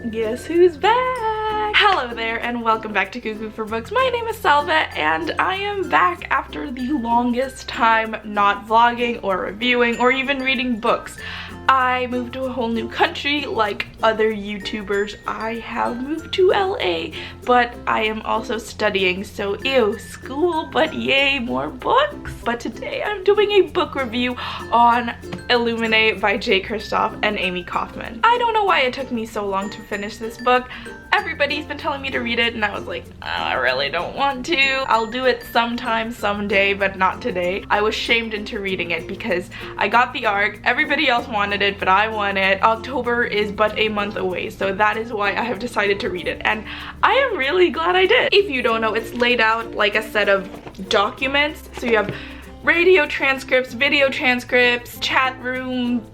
Guess who's back? Hello there and welcome back to Cuckoo for Books. My name is Salva and I am back after the longest time not vlogging or reviewing or even reading books. I moved to a whole new country like other YouTubers. I have moved to LA, but I am also studying, so ew, school, but yay, more books. But today I'm doing a book review on Illuminae by J. Kristoff and Amy Kaufman. I don't know why it took me so long to finish this book. Everybody's been telling me to read it and I was like, oh, I really don't want to. I'll do it sometime, someday, but not today. I was shamed into reading it because I got the arc, everybody else wanted it, but I want it. October is but a month away, so that is why I have decided to read it, and I am really glad I did. If you don't know, it's laid out like a set of documents, so you have radio transcripts, video transcripts, chat room,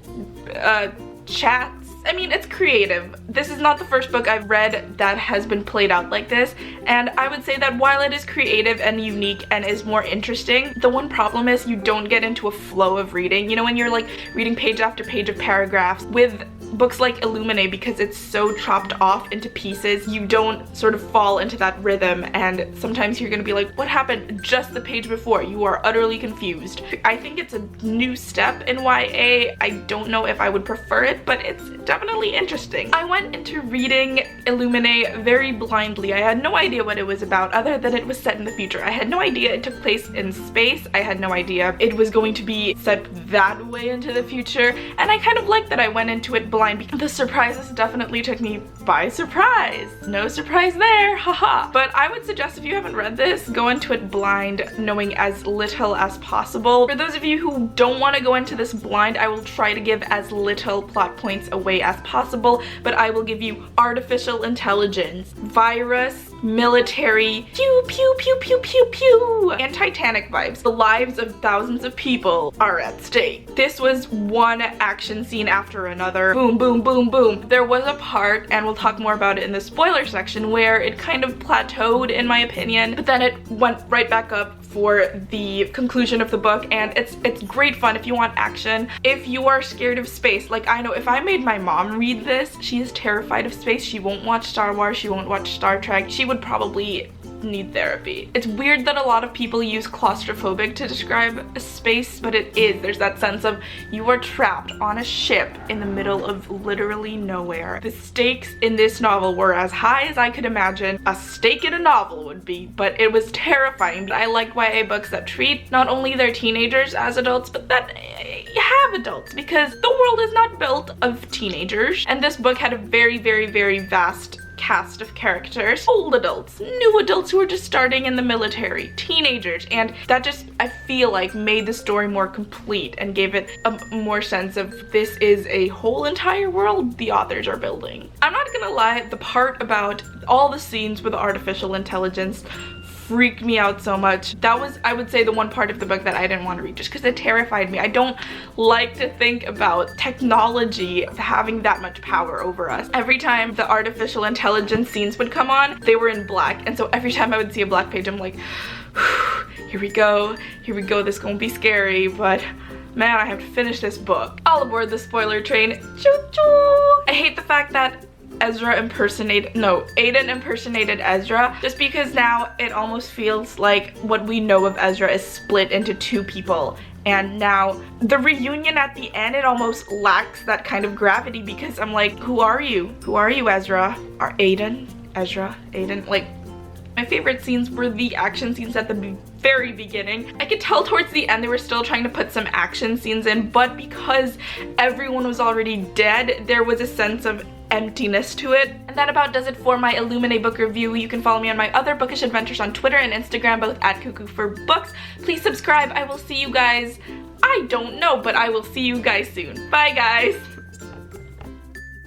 chats. I mean, it's creative. This is not the first book I've read that has been played out like this, and I would say that while it is creative and unique and is more interesting, the one problem is you don't get into a flow of reading. You know, when you're like reading page after page of paragraphs with books like Illuminae, because it's so chopped off into pieces, you don't sort of fall into that rhythm, and sometimes you're gonna be like, what happened just the page before? You are utterly confused. I think it's a new step in YA. I don't know if I would prefer it, but it's definitely interesting. I went into reading Illuminae very blindly. I had no idea what it was about other than it was set in the future. I had no idea it took place in space. I had no idea it was going to be set that way into the future, and I kind of like that I went into it blind. The surprises definitely took me by surprise. No surprise there, haha. But I would suggest if you haven't read this, go into it blind, knowing as little as possible. For those of you who don't want to go into this blind, I will try to give as little plot points away as possible, but I will give you artificial intelligence, virus, military, pew pew pew pew pew pew, and Titanic vibes. The lives of thousands of people are at stake. This was one action scene after another. Boom, boom, boom, boom. There was a part, and we'll talk more about it in the spoiler section, where it kind of plateaued in my opinion, but then it went right back up for the conclusion of the book, and it's great fun if you want action. If you are scared of space, like I know if I made my mom read this, she is terrified of space. She won't watch Star Wars, she won't watch Star Trek. She would probably need therapy. It's weird that a lot of people use claustrophobic to describe space, but it is. There's that sense of you are trapped on a ship in the middle of literally nowhere. The stakes in this novel were as high as I could imagine a stake in a novel would be, but it was terrifying. I like YA books that treat not only their teenagers as adults, but that have adults, because the world is not built of teenagers, and this book had a very, very, very vast cast of characters. Old adults, new adults who are just starting in the military, teenagers, and that just, I feel like, made the story more complete and gave it a more sense of this is a whole entire world the authors are building. I'm not gonna lie, the part about all the scenes with artificial intelligence freaked me out so much. That was, I would say, the one part of the book that I didn't want to read just because it terrified me. I don't like to think about technology having that much power over us. Every time the artificial intelligence scenes would come on, they were in black, and so every time I would see a black page, I'm like, here we go, this gonna be scary, but man, I have to finish this book. All aboard the spoiler train, choo-choo! I hate the fact that Aiden impersonated Ezra, just because now it almost feels like what we know of Ezra is split into two people, and now the reunion at the end, it almost lacks that kind of gravity, because I'm like, who are you? Who are you, Ezra? Are Aiden? Ezra? Aiden? Like, my favorite scenes were the action scenes at the very beginning. I could tell towards the end they were still trying to put some action scenes in, but because everyone was already dead, there was a sense of emptiness to it. And that about does it for my Illuminae book review. You can follow me on my other bookish adventures on Twitter and Instagram, both at Cuckoo for Books. Please subscribe. I will see you guys, I don't know, but I will see you guys soon. Bye guys!